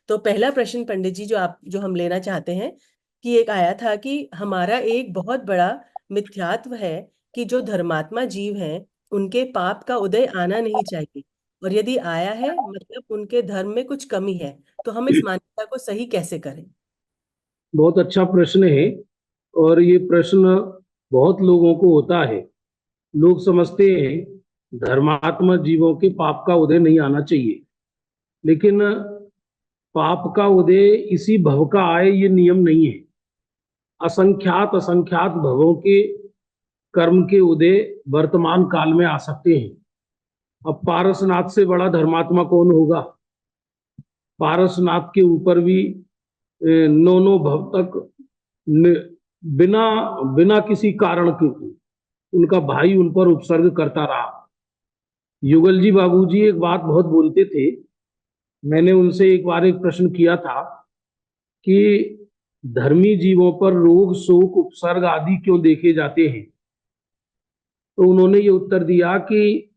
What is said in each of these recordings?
तो पहला प्रश्न पंडित जी जो हम लेना चाहते हैं कि एक आया था कि हमारा एक बहुत बड़ा मिथ्यात्व है कि जो धर्मात्मा जीव हैं उनके पाप का उदय आना नहीं चाहिए, और यदि आया है मतलब उनके धर्म में कुछ कमी है, तो हम इस मान्यता को सही कैसे करें। बहुत अच्छा प्रश्न है। और ये प्रश्न बहुत लोगों को होता है। लोग समझते हैं धर्मात्मा जीवों के पाप का उदय नहीं आना चाहिए, लेकिन पाप का उदय इसी भव का आए ये नियम नहीं है। असंख्यात असंख्यात भवों के कर्म के उदय वर्तमान काल में आ सकते हैं। अब पारसनाथ से बड़ा धर्मात्मा कौन होगा। पारसनाथ के ऊपर भी नौ नौ भव तक बिना बिना किसी कारण के उनका भाई उन पर उपसर्ग करता रहा। युगल जी बाबूजी एक बात बहुत बोलते थे। मैंने उनसे एक बार एक प्रश्न किया था कि धर्मी जीवों पर रोग शोक उपसर्ग आदि क्यों देखे जाते हैं। तो उन्होंने ये उत्तर दिया कि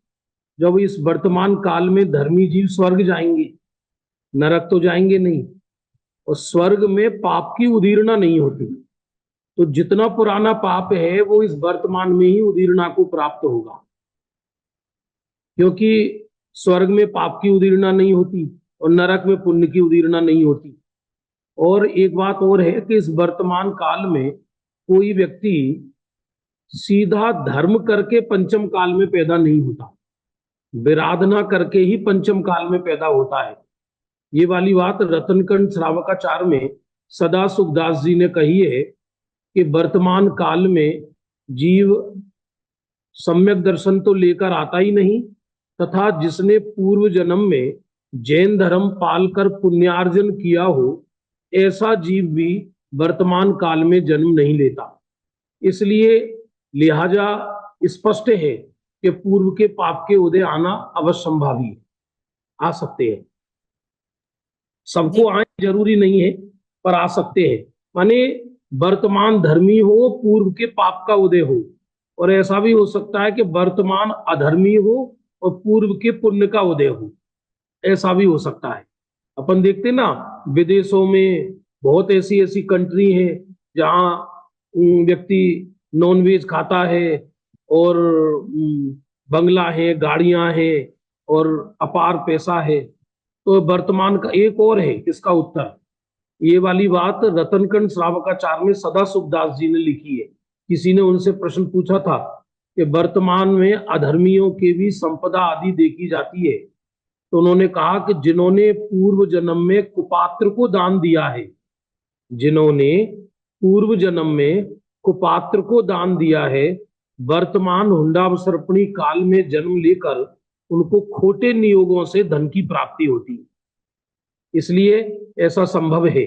जब इस वर्तमान काल में धर्मी जीव स्वर्ग जाएंगे, नरक तो जाएंगे नहीं, और स्वर्ग में पाप की उदीरना नहीं होती, तो जितना पुराना पाप है वो इस वर्तमान में ही उदीरना को प्राप्त होगा। क्योंकि स्वर्ग में पाप की उदीरना नहीं होती और नरक में पुण्य की उदीरना नहीं होती। और एक बात और है कि इस वर्तमान काल में कोई व्यक्ति सीधा धर्म करके पंचम काल में पैदा नहीं होता, विराधना करके ही पंचम काल में पैदा होता है। ये वाली बात रत्नकंठ श्रावकाचार में सदा सुखदास जी ने कही है कि वर्तमान काल में जीव सम्यक दर्शन तो लेकर आता ही नहीं, तथा जिसने पूर्व जन्म में जैन धर्म पालकर पुण्यार्जन किया हो ऐसा जीव भी वर्तमान काल में जन्म नहीं लेता। इसलिए लिहाजा स्पष्ट है कि पूर्व के पाप के उदय आना अवश्यंभावी है, आ सकते हैं। जी। सबको आए जरूरी नहीं है, पर आ सकते हैं। माने वर्तमान धर्मी हो पूर्व के पाप का उदय हो, और ऐसा भी हो सकता है कि वर्तमान अधर्मी हो और पूर्व के पुण्य का उदय हो, ऐसा भी हो सकता है। अपन देखते ना, विदेशों में बहुत ऐसी ऐसी कंट्री है जहाँ व्यक्ति नॉनवेज खाता है, और बंगला है, गाड़ियां हैं, और अपार पैसा है। तो वर्तमान का एक और है इसका उत्तर। ये वाली बात रतनकंठ श्रावकाचार में सदा सुखदास जी ने लिखी है। किसी ने उनसे प्रश्न पूछा था कि वर्तमान में अधर्मियों की भी संपदा आदि देखी जाती है। तो उन्होंने कहा कि जिन्होंने पूर्व जन्म में कुपात्र को दान दिया है, जिन्होंने पूर्व जन्म में कुपात्र को दान दिया है, वर्तमान हुंडावसर्पणी काल में जन्म लेकर उनको खोटे नियोगों से धन की प्राप्ति होती है। इसलिए ऐसा संभव है।